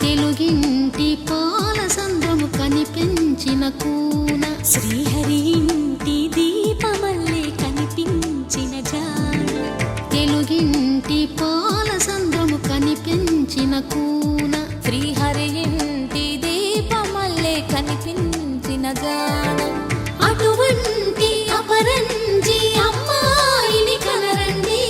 తెలుగింటి పాల సంద్రము కనిపించిన కూన శ్రీహరి ఇంటి దీపమల్లే కనిపించిన జాడ తెలుగింటి పాల సంద్రము కనిపించిన కూన శ్రీహరి ఇంటి దీపమల్లే కనిపించిన జాడ అటువంటి అపరంజి అమ్మాయిని కనరండి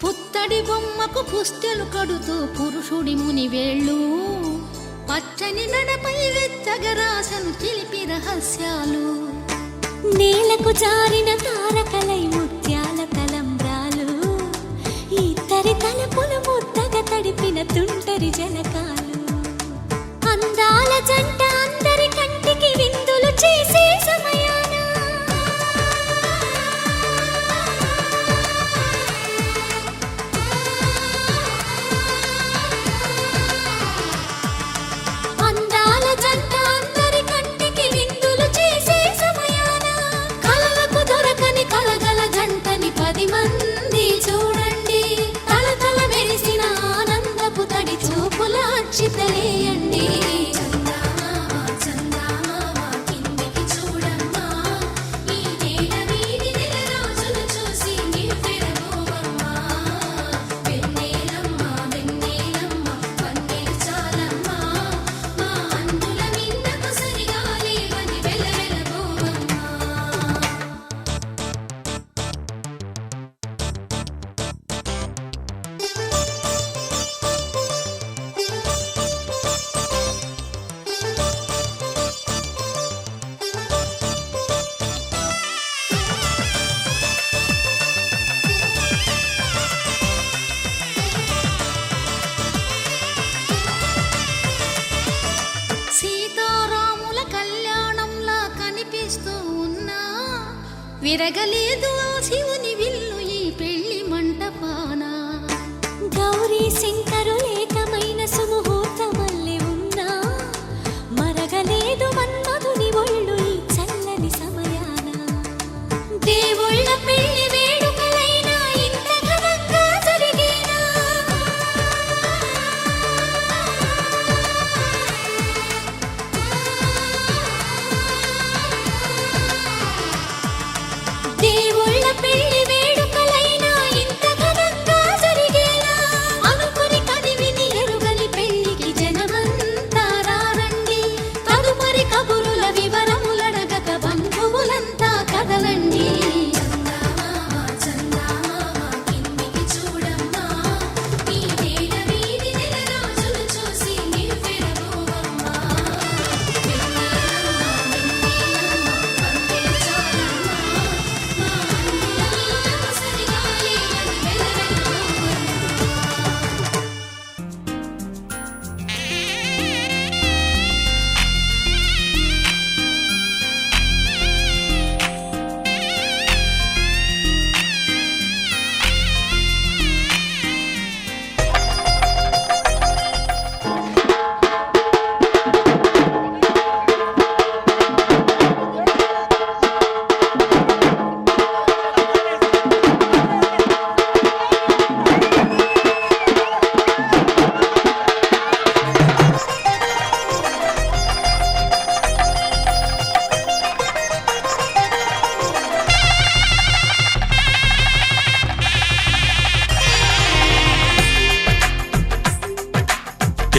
పుత్తడి బొమ్మకు పుస్తెలు కడుతూ పురుషుడి ముని వేళ్ళు పచ్చని నడపై వెచ్చగరాసను చిలిపి రహస్యాలు నేలకు జారిన తారకలై ముత్యాల తలంబ్రాలు ఇద్దరి తలపులు ముద్దగా తడిపిన తుంటరి జలకాలు అందాల జంట అందరి కంటికి విందులు చేసే సమయాన అందాల జంట అందరి కంటికి విందులు చేసే సమయాన కలలకు దొరకని కలగల జంటని 10 మంది చూడండి తలతల మెరిసిన ఆనందపు తడి చూపుల అక్షితలేయండి సీతారాముల కళ్యాణంలా కనిపిస్తూ ఉన్నా విరగలేదు ఆ శివుని విల్లు ఈ పెళ్లి మంటపాన గౌరీ శంకరులేకమైన సుముహూర్తమల్లె ఉన్నా మరగలేదు మన్మధుని ఒళ్ళు ఈ చల్లని సమయాన దేవుళ్ళ పెళ్లి వేడుకలైనా ఇంత ఘనంగా జరిగేనా దేవుళ్ళ పెళ్లి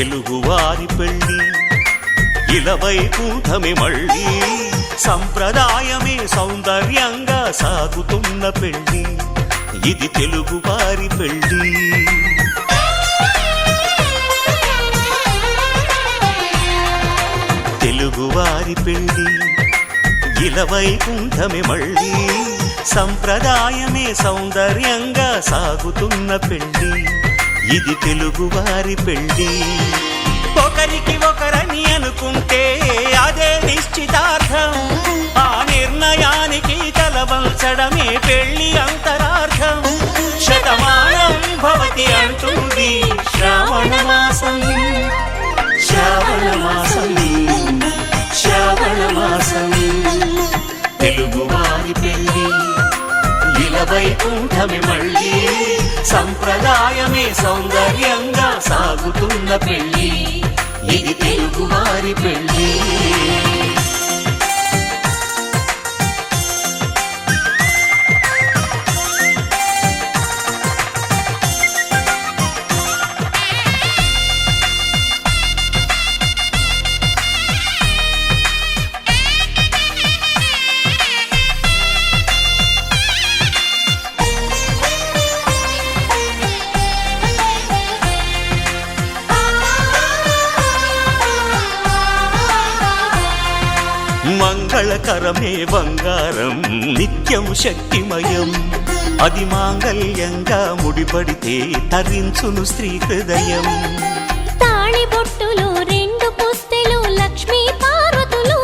తెలుగువారి పెళ్ళి ఇలవైకుంఠమే మళ్ళీ సంప్రదాయమే సౌందర్యంగా సాగుతున్న పెళ్ళి ఇది తెలుగువారి పెళ్ళి తెలుగువారి పెళ్ళి ఇలవైకుంఠమే మళ్ళీ సంప్రదాయమే సౌందర్యంగా సాగుతున్న పెళ్ళి ఇది తెలుగువారి పెళ్ళి ఒకరికి ఒకరని అనుకుంటే అదే నిశ్చితార్థం ఆ నిర్ణయానికి తలవంచడమే పెళ్లి అంతరార్థం శతమానం భవతి అంటుంది శ్రావణ మాసం శ్రావణ మాసం శ్రావణ మాసం తెలుగువారి పెళ్ళి ఇలవైకుంఠమే మళ్ళీ సంప్రదాయమే సౌందర్యంగా సాగుతున్న పెళ్ళి ఇది తెలుగువారి పెళ్ళి మంగళకరమే బంగారం నిత్యం శక్తిమయం అది మాంగళ్యంగా ముడిపడితే తరించును స్త్రీ హృదయం తాళిబొట్టులో రెండు పుస్తెలు లక్ష్మీ పార్వతులు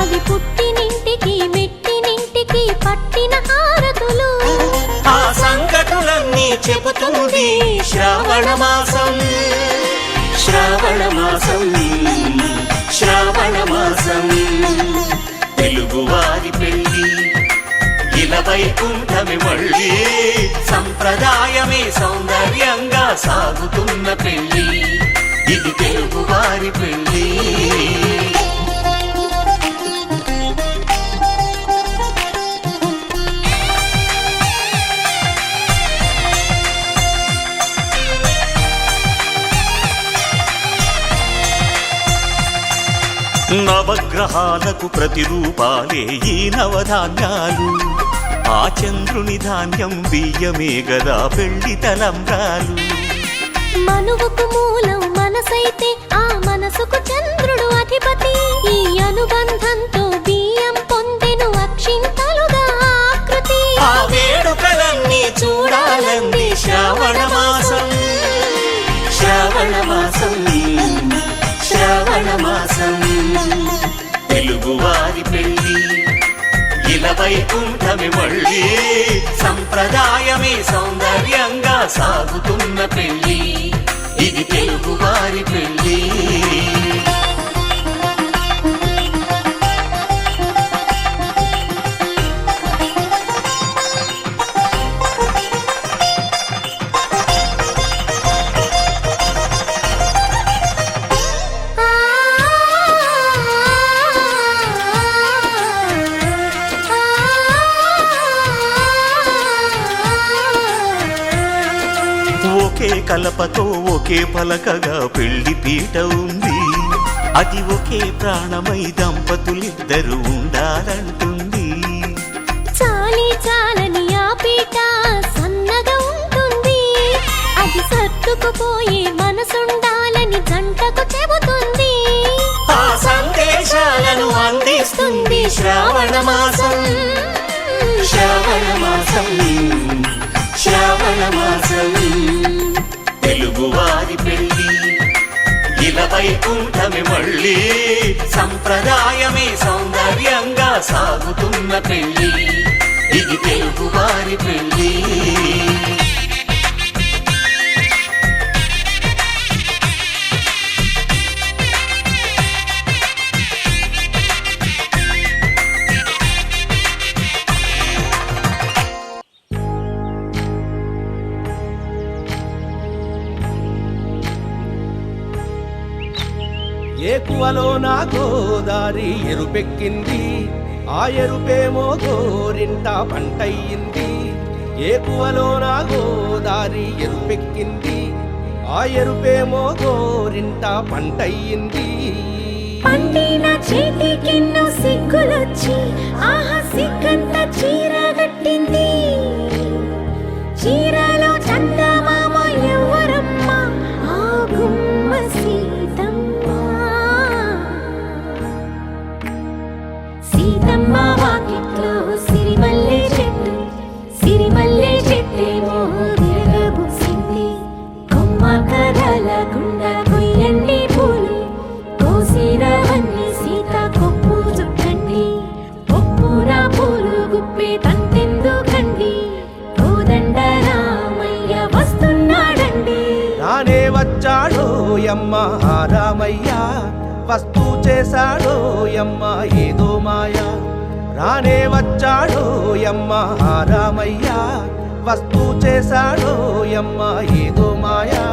అవి పుట్టినింటికి మెట్టినింటికి పట్టిన హారతులు ఆ సంగతులన్నీ చెబుతుంది శ్రావణ మాసం శ్రావణ మాసం శ్రావణ మాసం తెలుగువారి పెళ్ళి ఇలవైకుంఠమే మళ్ళీ సంప్రదాయమే సౌందర్యంగా సాగుతున్న పెళ్ళి ఇది తెలుగువారి పెళ్ళి నవగ్రహాలకు ప్రతిరూపాలే ఈ నవధాన్యాలు ఆ చంద్రుని ధాన్యం బియ్యమే గదా పెళ్లి తలంబ్రాలు మనువుకు మూలం మనసైతే ఆ మనసుకు చంద్రుడు అధిపతి ఈ అనుబంధంతో బియ్యం పొందెను అక్షింతలుగా ఆకృతి ఆ వేడుకలన్నీ చూడాలంది శ్రావణ మాసం శ్రావణ మాసం శ్రావణ మాసం తెలుగువారి పెళ్ళి ఇలవైకుంఠమే మళ్ళీ సంప్రదాయమే సౌందర్యంగా సాగుతున్న పెళ్ళి ఇది తెలుగువారి పెళ్ళి ఒకే కలపతో ఒకే పలకగా పెళ్లి పీట ఉంది అది ఒకే ప్రాణమై దంపతులిద్దరు ఉండాలంటుంది చాలి చాలని ఆ పీట సన్నగా ఉంటుంది అది సర్దుకుపోయే మనసుండాలని జంటకు చెబుతుంది ఆ సందేశాలను అందిస్తుంది శ్రావణ మాసం శ్రావణ మాసం శ్రావణ మాసం తెలుగువారి పెళ్ళి ఇలవైకుంఠమే మళ్ళీ సంప్రదాయమే సౌందర్యంగా సాగుతున్న పెళ్ళి ఇది తెలుగువారి పెళ్ళి ఏకువలో నా గోదారి ఎరుపెక్కింది ఆ ఎరుపేమో గోరింట పంటయ్యింది ఏకువలో నా గోదారి ఎరుపెక్కింది ఆ ఎరుపేమో గోరింట పంటయ్యింది. పండిన చేతికెన్నో సిగ్గులొచ్చి ఆహా సిగ్గంత చీర కట్టింది. చీరలో చందమామ ఎవరమ్మ, ఆ గుమ్మ సీతమ్మ. సీతమ్మ వాకిట్లో సిరిమల్లె చెట్టు, సిరిమల్లె చెట్టేమో విరగబూసింది. కొమ్మ కదలకుండా కొయ్యండి పూలు, కోసిరవన్నీ సీత కొప్పు చుట్టండి. కొప్పున పూలు గుప్పే తంతెందుకండి, కోదండ రామయ్య వస్తున్నాడండి. రానే వచ్చాడో యమ్మ ఆ రామయ్య, వస్తూ చేశాడో యమ్మ ఏదో మాయ. రానే వచ్చాడో యమ్మ ఆ రామయ్య, వస్తూ చేశాడో యమ్మ ఏదో మాయా.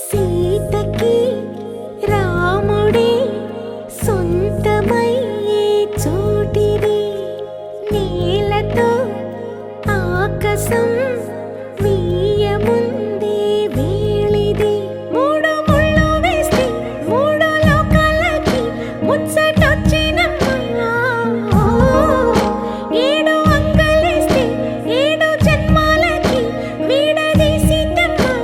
సీతకి రాముడే సొంతమయ్యే చోటిది. నేలతో ఆకాశం వీయముందే వేళిది. మూడు ముళ్ళు వేస్తే మూడు లోకాలకి ముచ్చటొచ్చినమ్మా. ఏడు అంగలేస్తే ఏడు జన్మాలకి వీడదీసిందమ్మా.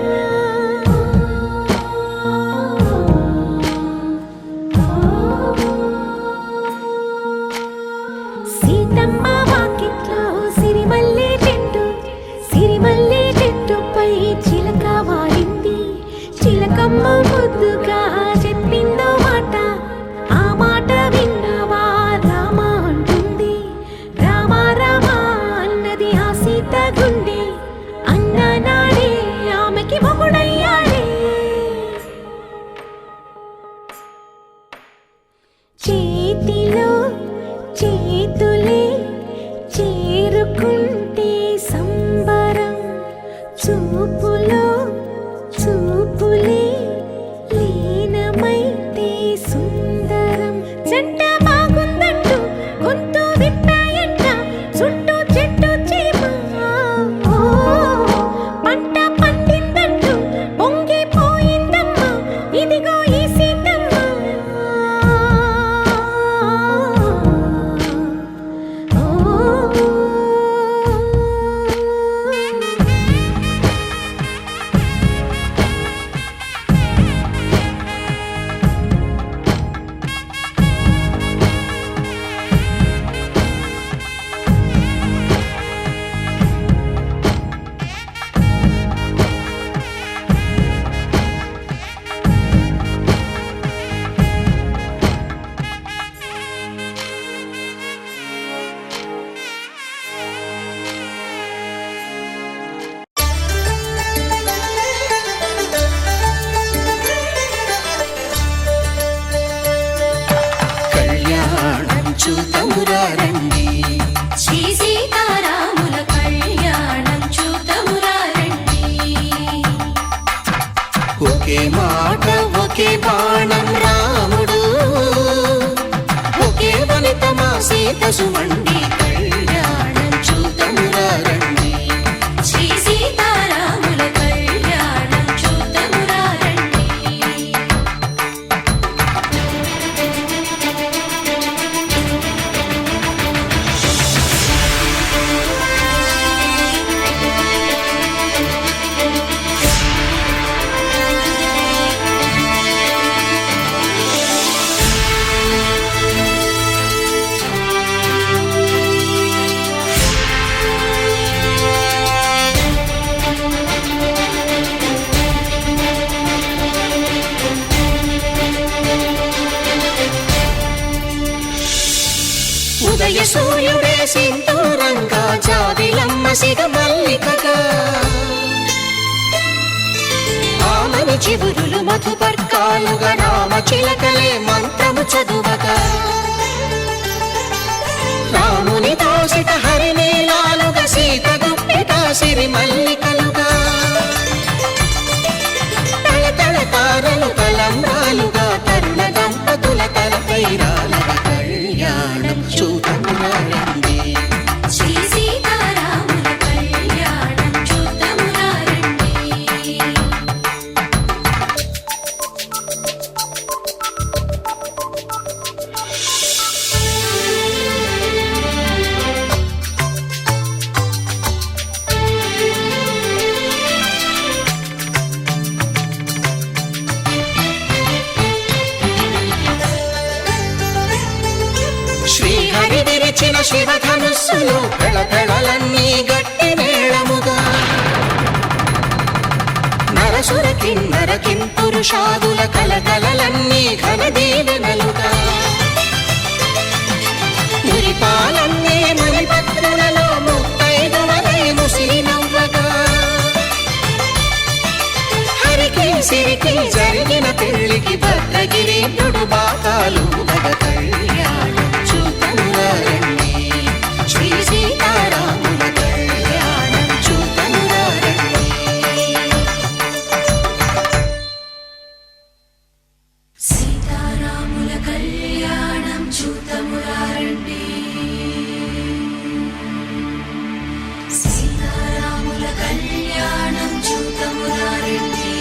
సీతమ్మ వాకిట్లో సిరిమల్లె చెట్టు, సిరిమల్లె చెట్టుపై చిలక వాలింది. చిలకమ్మ ముద్దుగా చెప్పిందో మాట, ఆ మాట విన్నవా రామ అంటుంది. రామ రామ అన్నది ఆ సీత గుండె, అన్న నాడే ఆమెకి మొగుడయ్యాడే. చేతిలో చేతులే చేరుకుంటే సంబరం, చూపులో చూపులే లీనమైతే సుందరం. జంట బాగుందంటూ గొంతు విప్పాయంట చుట్టూ చెట్టు చీమ. పంట పండిందంటూ పొంగిపోయిందమ్మా, ఇదిగో ఈ సీతమ్మ. కళ్యాణం చూతమురా రండి, శ్రీ సీతారాముల కళ్యాణం చూతమురా రండి. ఒకే మాట ఒకే బాణం రాముడు, ఒకే వనిత మా సీత సుమండి. కళ్యాణం చూతమురా రండి, శ్రీ సీతారాముల కళ్యాణం చూతమురా రండి. ఉదయ సూర్యుడే సింధూరంగా, జాబిలమ్మ సిగ మల్లికగా. ఆమని చివురులు మధుపర్కాలుగా, రామ చిలకలే మంత్రము చదువగా. రాముని దోసిట హరినీలాలుగా, సీత గుప్పిట సిరి మల్లికలుగా. తళతళ తారలు తలంబ్రాలుగా, తరుణ దంపతుల తలపైరాలుగా. కళ్యాణం చూతమురా రండి, శ్రీ సీతారాముల కళ్యాణం శివధనుస్సులు పెళపెళలన్నీ గట్టి మేళముగా నరసుర కిన్నర కింపురుషాదుల కలకలలన్నీ ఘన దీవెనలుగా మురిపాలన్నీ మునిపత్రులలో ముత్తైదువలై ముసిరి నవ్వగా హరికి సిరికి జరిగిన పెళ్లికి భద్రగిరీంద్రుడు బాకాలు గద కళ్యాణం చూతమురారండి శ్రీ సీతారాముల కళ్యాణం చూతమురారండి సీతారాముల కళ్యాణం చూతమురారండి సీతారాముల కళ్యాణం చూతమురారండి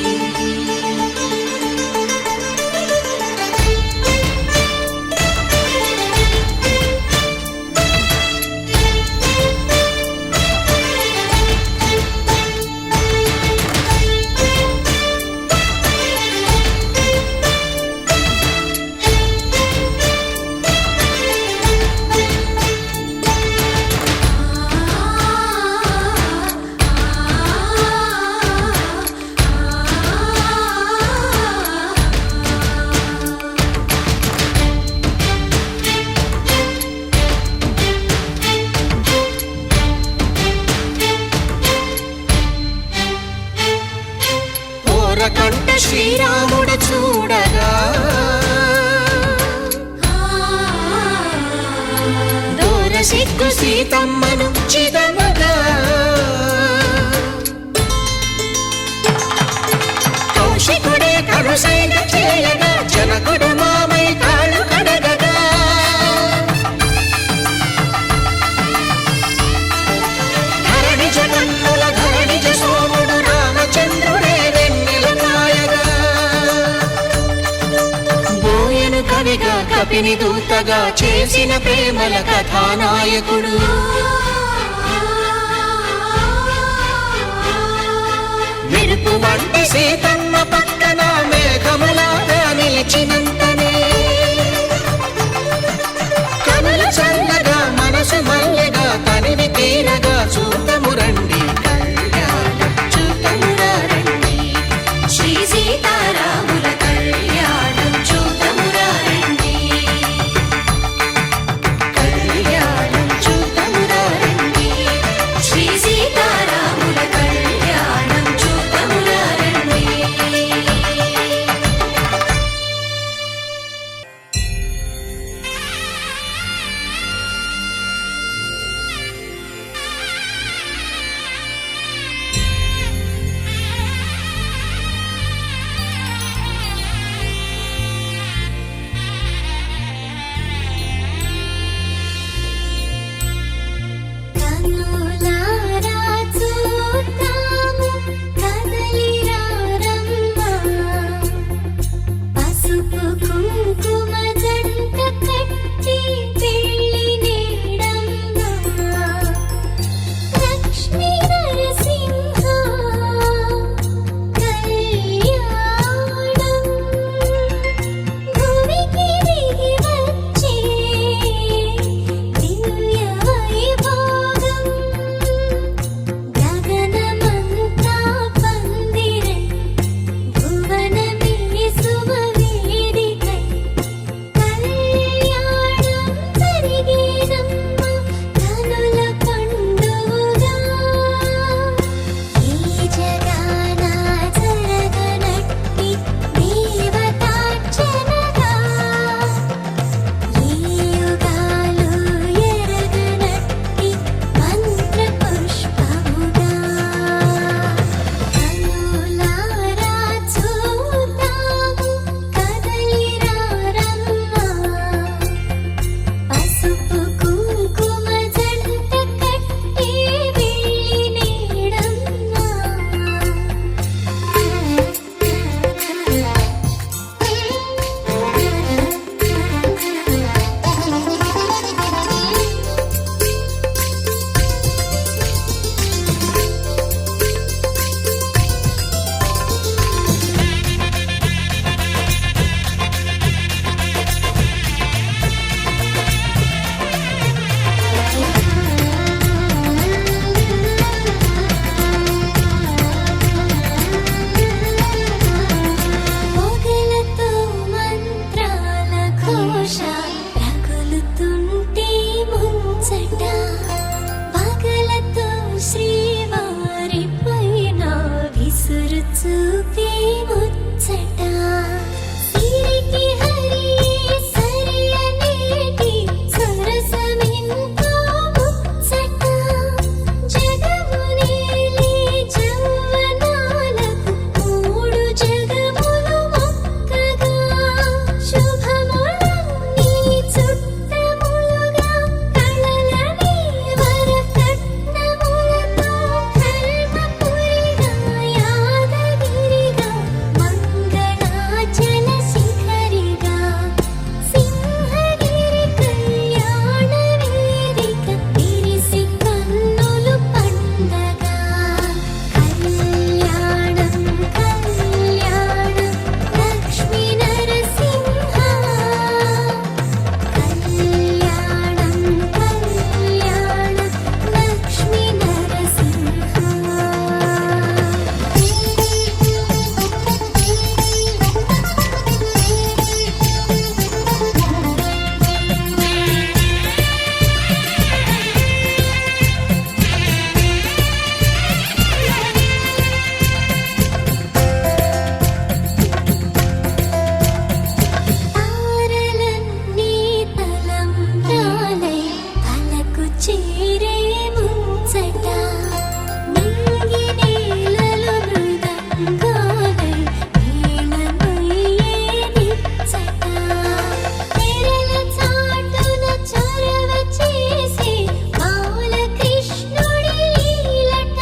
ఓరకంట శ్రీరాముడు చూడగా దూర సిగ్గు సీతమ్మను చిదమగా కౌశికుడే కరుసైన చేయగా జనకుడు మామై కాళ్ళు కడగగా ధరణి జగన్నుల ధరణిజ సోముడు రామచంద్రుడే వెన్నెల కాయగా బోయను కవిగా కపిని దూతగా చేసిన ప్రేమల కథానాయకుడు మెరుపు వంటి సీతమ్మ పక్కన మేఘములాగా నిలిచినంతనే కనులు చల్లగా మనసు మల్లెగా తనివి తీరగా చూతమురండి కళ్యాణం చూతమురారండి శ్రీ సీతారాముల కళ్యాణం చూతమురారండి కళ్యాణం చూతమురారండి శ్రీ సీతారాముల కళ్యాణం చూతమురారండి చూపే ముచ్చట సిరికి హరియే సరియనేటి సరసమెంతో ముచ్చట జగమునేలే జవ్వనాలకు మూడు జగములు మొక్కగా శుభములన్నీ చుట్టములుగా కళలనే వరకట్నములతో ధర్మపురిగా యాదగిరిగా మంగళాచల శిఖరిగా సింహగిరి కళ్యాణ వేదిక విరిసి కన్నులు పండగ కళ్యాణం కళ్యాణం లక్ష్మీ నరసింహ కళ్యాణం కళ్యాణం లక్ష్మీ తారలన్నీ తలంబ్రాలై తలకు చేరే ముచ్చట నింగి నేలలో మృదంగాలై మేళమయ్యే నిచ్చట తెరల చాటున చొరవ చేసే బాలకృష్ణుడి లీలట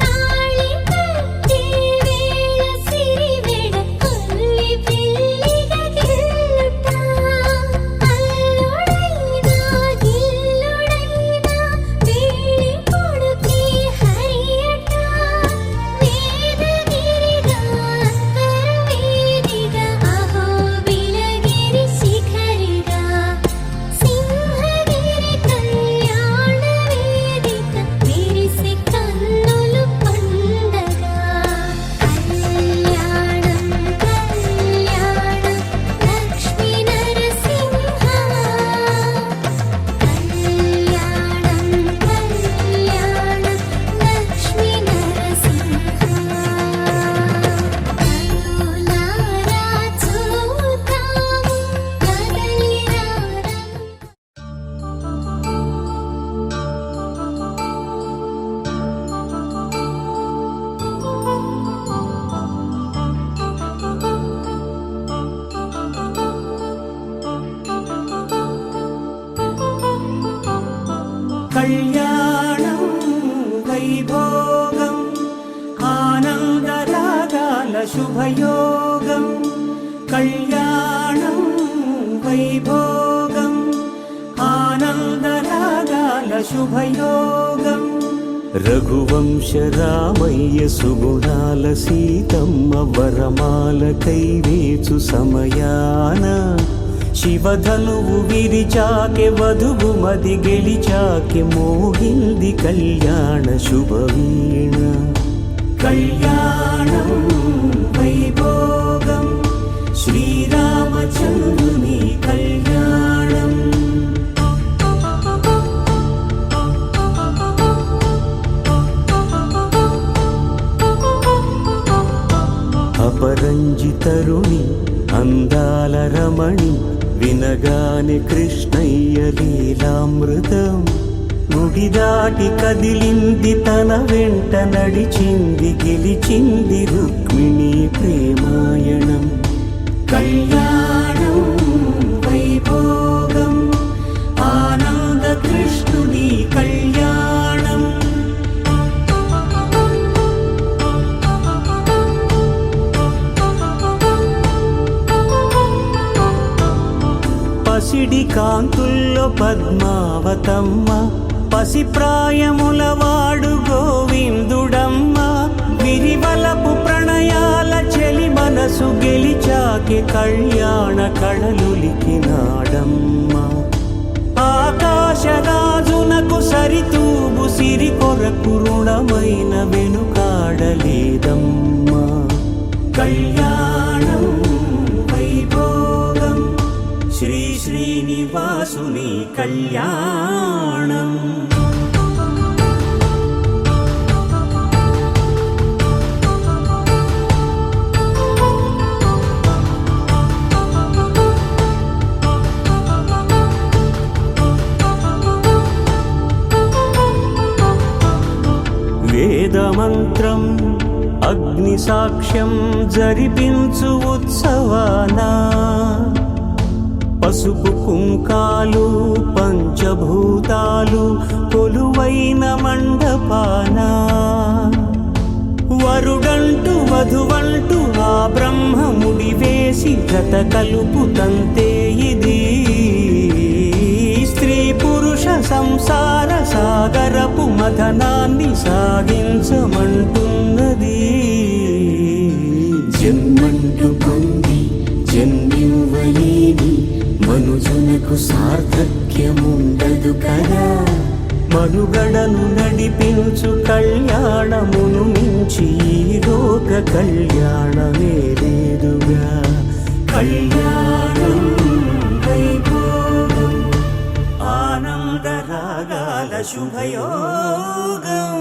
తాళి కట్టే వేళ సిరివేళ కొల్లి పిల్లిగా గిల్లుట అల్లుడైనా గిల్లుడైనా వేళి కొడుకే హరియట వేదగిరిగా అంతర్వేదిగా అహోబిలగిరి శిఖరిగా సింహగిరి కళ్యాణ వేదిక విరిసి కన్నులు పండగ కళ్యాణం కళ్యాణం లక్ష్మీ నరసింహ కళ్యాణం కళ్యాణం లక్ష్మీ నరసింహ కనులారా చూద్దాము కదలిరారా కళ్యాణం వైభోగం ఆనందరాగాల శుభయోగం కళ్యాణం వైభోగం ఆనందరాగాల శుభయోగం రఘువంశ రామయ్య సుగుణాల సీతమ్మ వరమాల కైవేచు సమయాన శివధనువు విరిచాకె వధువు మది గెలిచాకె మోగింది కళ్యాణ శుభవీణ కళ్యాణం వైభోగం శ్రీరామచంద్రుని కళ్యాణం అపరంజి తరుణి అందాల రమణి వినగానే కృష్ణయ్య లీలామృతం గుడి దాటి కదిలింది తన వెంట నడిచింది గెలిచింది రుక్మిణి ప్రేమాయణం కళ్యాణం వైభోగం ఆనంద కృష్ణుని కళ్యాణం పసిడి కాంతుల్లో పద్మావతమ్మ పసిప్రాయముల వాడు గోవిందుడమ్మ విరివలపు ప్రణయాల చెలి మనసు గెలిచాకె కళ్యాణ కళలులికినాడమ్మ ఆకాశరాజునకు సరితూగు సిరి కొరకు రుణమైన వెనుకాడలేదమ్మా కళ్యాణం వైభోగం శ్రీ శ్రీనివాసుని కళ్యాణం అగ్ని సాక్ష్యం జరిపించు ఉత్సవాన పసుపు కుంకాలు పంచభూతాలు కొలువైన మండపాన వరుడంటూ వధువంటూ ఆ బ్రహ్మముడి వేసి జత కలుపు తంతే ఇది స్త్రీ పురుష సంసార సాగరపు మథనాన్ని సాగించమంటున్నది. జన్మంటూ పొంది జన్మివ్వలేని మనుజునకు సార్థక్యముండదు కదా. మనుగడను నడిపించు కళ్యాణమును మించి ఈ లోక కళ్యాణమే లేదుగా. కళ్యాణం వైభోగం ఆనందరాగాల శుభయోగం.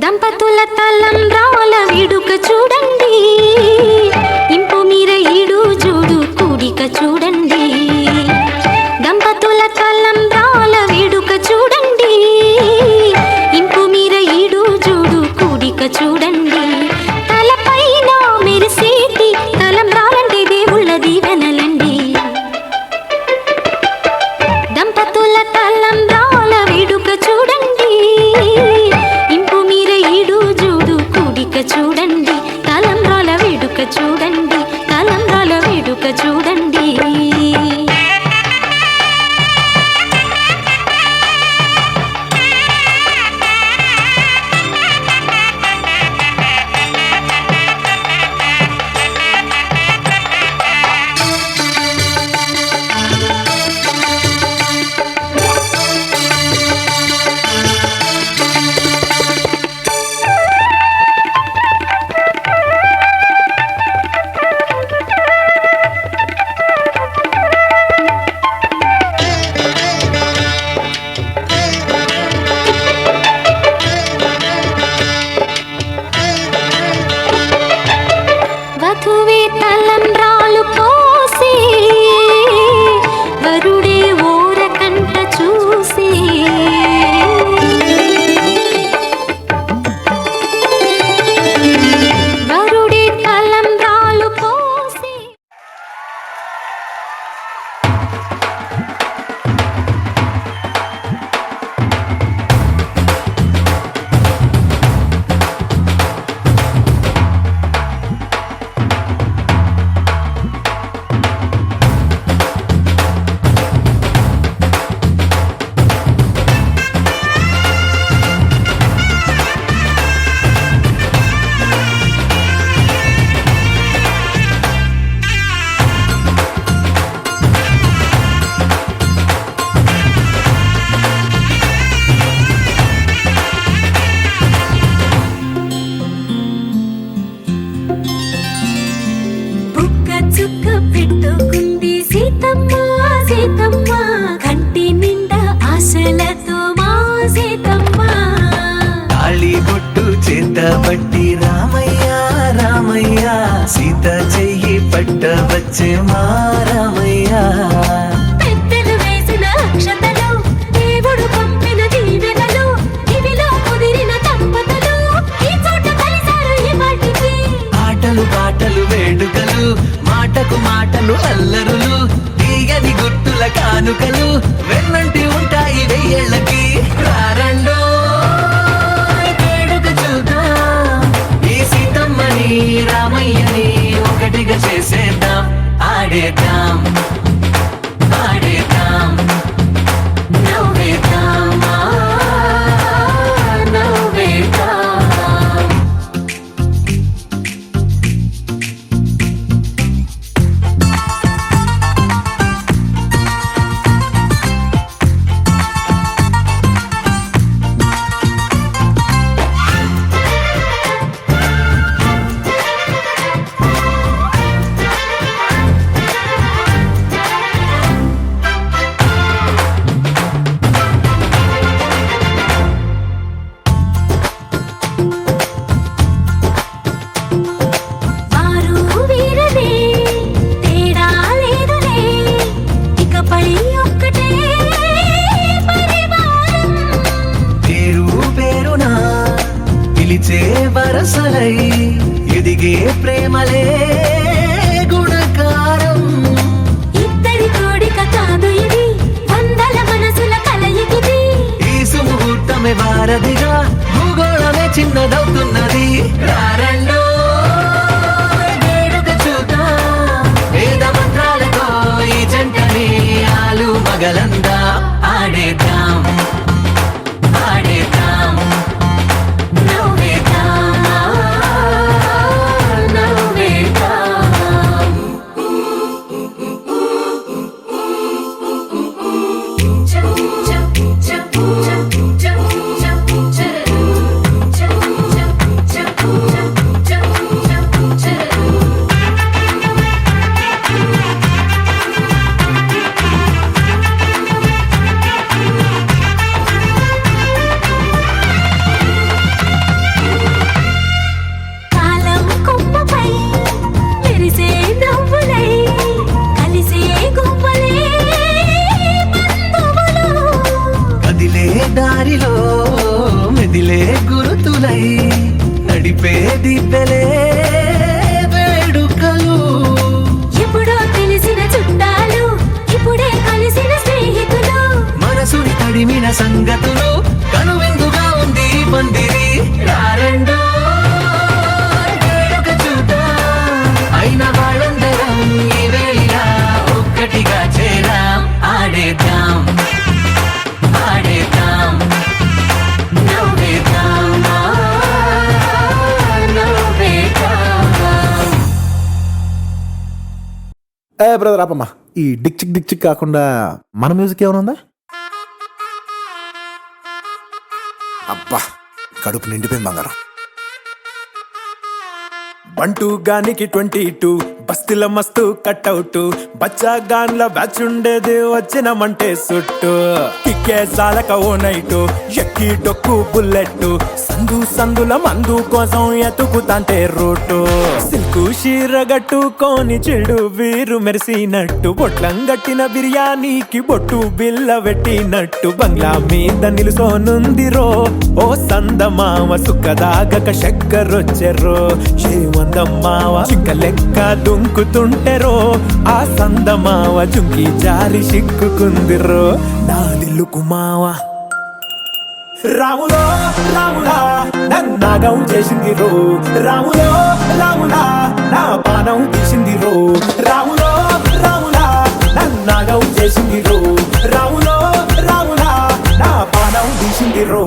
దంపతుల తలంబ్రాల వేడుక చూడండి, ఇంపు మీర ఈడు జోడు కూడిక చూడండి. దంపతుల తలంబ్రాల వేడుక చూడండి, ఇంపు మీర ఈడు జోడు కూడిక చూడండి. తలపైన మెరిసేటి తలంబ్రాలంటే దేవుళ్ళ దీవెనలండి. దంపతుల తలంబ్రాల వేడుక చూడండి, చూడండి తలంబ్రాల వేడుక చూడండి, తలంబ్రాల వేడుక చూడండి. వధువే తలంబ్రాలు పోసి వరుడే ఓరకంట చూసి వరుడే తలంబ్రాలు పోసి. చుక్క పెట్టుకుంది సీతమ్మ సీతమ్మ, కంటి నిండా ఆశలతో మా సీతమ్మ. తాళి బొట్టు చేత పట్టి రామయ్య రామయ్య, సీత చెయ్యి పట్ట వచ్చే మా రామయ్య. పెద్దలు వేసిన అక్షతలు, దేవుడు పంపిన దీవెనలు, ఇవిలో కుదిరిన దంపతులు ఈ చోట కలిసారు ఈ వాటికి. ఆటలు పాటలు వేడుకలు, మాటకు మాటలు అల్లరులు, తీయని గుర్తుల కానుకలు వెన్నంటి ఉంటాయి వెయ్యేళ్ళకి. రారండో వేడుక చూద్దాం, ఈ సీతమ్మని రామయ్యని ఒకటిగా చేసేద్దాం, ఆడేద్దాం. శ్వాసలై ఎదిగే ప్రేమలే గుణకారం. ఇద్దరి కోడిక కాదు ఇది, వందల మనసుల కలయికిది. ఈ సుముహూర్తమే వారధిగా భూగోళమే చిన్నదవుతున్నది. రారండో వేడుక చూద్దాం, వేద మంత్రాలతో ఈ జంటని ఆలు మగలందా ఆడేద్దాం ఆడేద్దాం నవ్వేద్దాం, నవ్వేద్దాం. కాలం కొమ్మపై మెరిసే నవ్వులై కలిసే గువ్వలే బంధువులు. కదిలే దారిలో మెదిలే గురుతులై నడిపే దిబ్బెలే వేడుకలు. ఎప్పుడో తెలిసిన చుట్టాలు, ఇప్పుడే కలిసిన స్నేహితులు. మనసుని తడిమిన సంగతులు కనువిందుగా ఉంది ఈ పందిరి. రారండో వేడుక చూద్దాం, అయిన వాళ్ళందరం ఈ వేళ ఒక్కటిగా చేరాం. ఆడేద్దాం ఆడేద్దాం నవ్వేద్దాం, నవ్వేద్దాం. బ్రదర్ ఆపమ్మా, ఈ డిక్ చిక్ కాకుండా మన మ్యూజిక్ ఏమైనా ఉందా? అబ్బా కడుపు నిండిపోయింది బంగారం. బంటూ గానికి 22 బస్తీల మస్తు కట్అవుట్, బచ్చా గాన్ల బ్యాచ్ ఉండేది వచ్చినమంటే సుట్టు. కిక్కే సాలక ఓ నైటు ఎక్కి డొక్కు బుల్లెట్, సందు సందుల మందు కోసం ఎతుకుతాంటే రూటు. సిల్కు షీర గట్టుకోని చెడు వీరు మెరిసినట్టు, బొట్లం గట్టిన బిర్యానీకి బొట్టు బిల్ల పెట్టినట్టు. బంగ్లా మీద నిలుసోనుందిరో ఓ సందమామ, సుఖదాగక చక్కరొచ్చెరో ఏమందమ్మావ. చిక్క లెక్క దుంకుతుంటెరో ఆ సందమావ, జుంకి జారి సిక్కుకుందిరో నా దిల్లుకు మావ. రాములో రాములా నన్నాగం చేసింది రో, రాములో రాములా నా పానం తీసింది రో. రాములో రాములా నన్నాగం చేసింది రో, రాములో రాములా నా పానం తీసింది రో.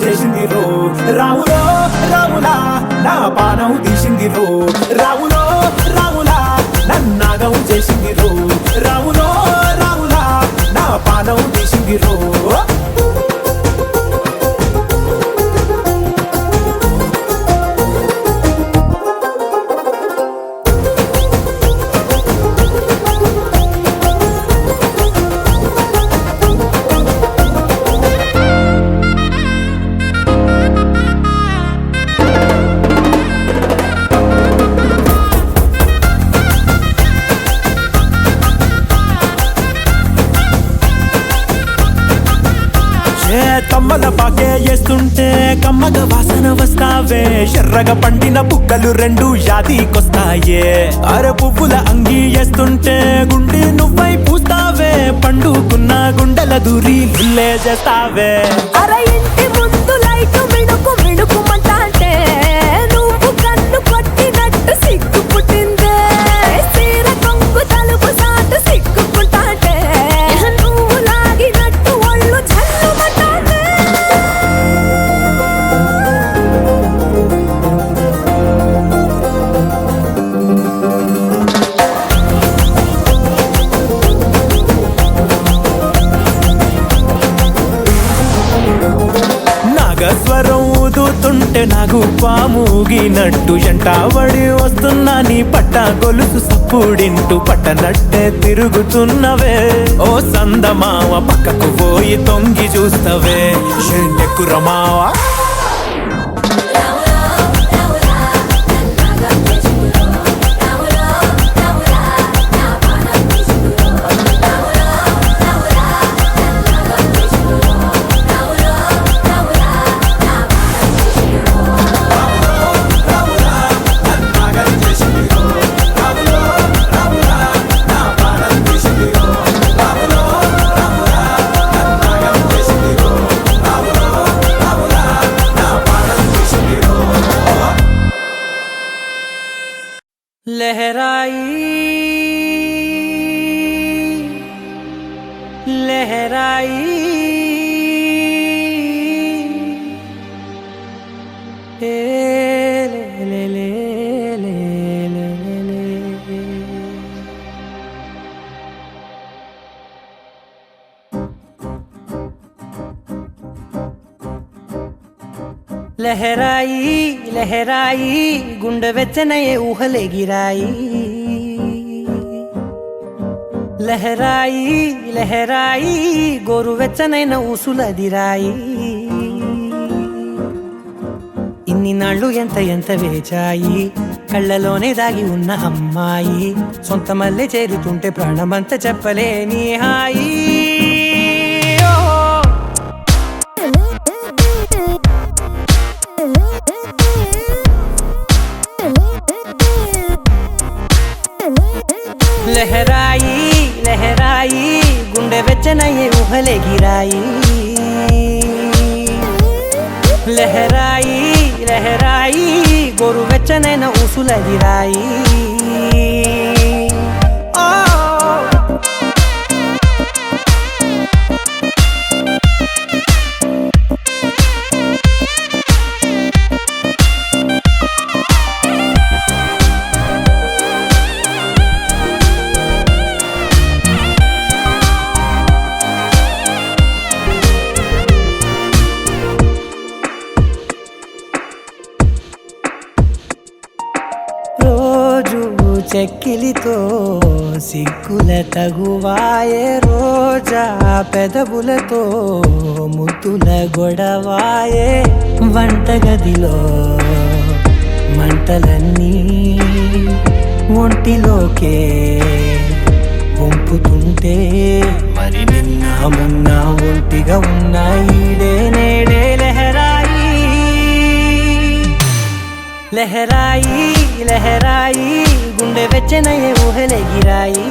చేసింది రో, రాములో రాములా నా పానం తీసింది రో. రాములో రాములా నన్నాగం చేసింది రో, రాములో రాములా నా పానం తీసింది రో. తమ్మల పాకే వేస్తుంటే కమ్మగ వాసన వస్తావే, ఎర్రగా పండిన బుక్కలు రెండు యాదికొస్తాయే. అర పువ్వుల అంగి వేస్తుంటే గుండి నువ్వై పూస్తావే, పండుకున్న గుండెల దూరి లుల్లే చేస్తావే. అర ఇంటి ముందు లైటు మిణుకు మిణుకుమంటే నువ్వు కన్ను కొట్టినట్టు సిగ్గు పుట్టిందే. సీర కొంగు తలుపు సాటు సిగ్గుకుంటాంటే నువ్వు లాగినట్టు ఒళ్ళు జల్లుమంటాంటే. నాకు పాముగినట్టు ఎంటాబడి వస్తున్నా నీ పట్ట గొలుసు సప్పుడింటూ పట్టనట్టే తిరుగుతున్నవే ఓ సందమావ పక్కకు పోయి తొంగి చూస్తవే ఎక్కురమావా लहराई ए ले ले ले ले ले ले लहराई लहराई गुंड వెచ్చనయే ఊహలే గిరాయి లహరాయి లహరాయి గోరువెచ్చనైన ఊసులదిరాయి ఇన్ని నాళ్ళు ఎంత ఎంత వేచాయి కళ్ళలోనే దాగి ఉన్న అమ్మాయి సొంత మల్లె చేరుతుంటే ప్రాణమంతా చెప్పలేని హాయి లహరాయి లహరాయి గుండె వెచ్చనయ్యే ఊహలే గిరాయి లహరాయి లహరాయి గోరు వెచ్చనైన ఊసులదిరాయి చెక్కిలితో సిగ్గుల తగువాయే రోజా పెదవులతో ముద్దుల గొడవాయే వంటగదిలో మంటలన్నీ ఒంటిలోకే వంపుతుంటే మరి నిన్న మొన్న ఒంటిగా ఉన్నాయి నేడే లహరాయి లహరాయి లహరాయి గుండె వెచ్చనయ్యే ఊహలే గిరాయి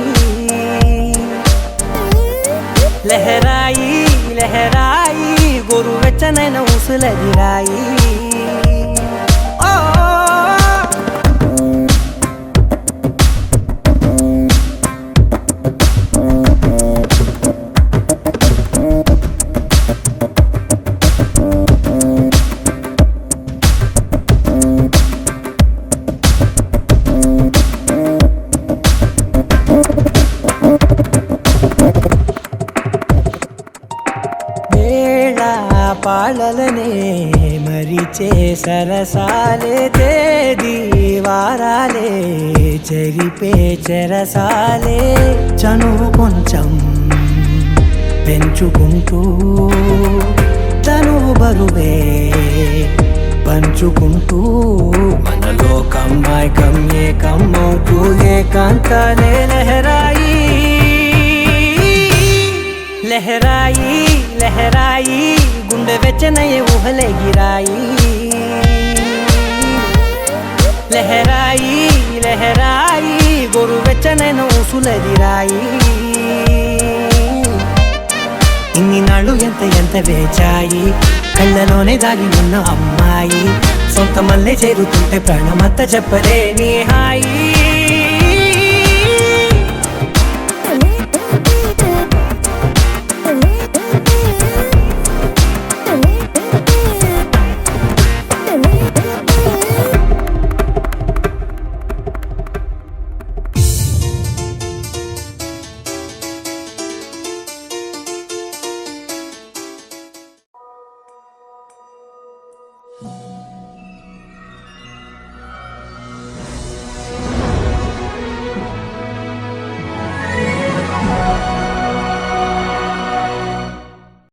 లహరాయి లహరాయి గోరు వెచ్చనైన ఊసులదిరాయి పాలలనే మరిచే సరసాలే తేదీ వారాలే చెరిపే చెరసాలే చనువు కొంచెం పెంచుకుంటూ తనువు బరువే పంచుకుంటూ మనలో కమ్మాయికం ఏకమవుతూ ఏకాంతాలే లహరాయి లహరాయి లహరాయి గుండె వెచ్చనయ్యే ఊహలే గిరాయి లహరాయి లహరాయి గోరు వెచ్చనైన ఊసులదిరాయి ఇన్ని నాళ్ళు ఎంత ఎంత వేచాయి కళ్ళలోనే దాగి ఉన్న అమ్మాయి సొంత మల్లె చేరుతుంటే ప్రాణమంతా చెప్పలేని హాయి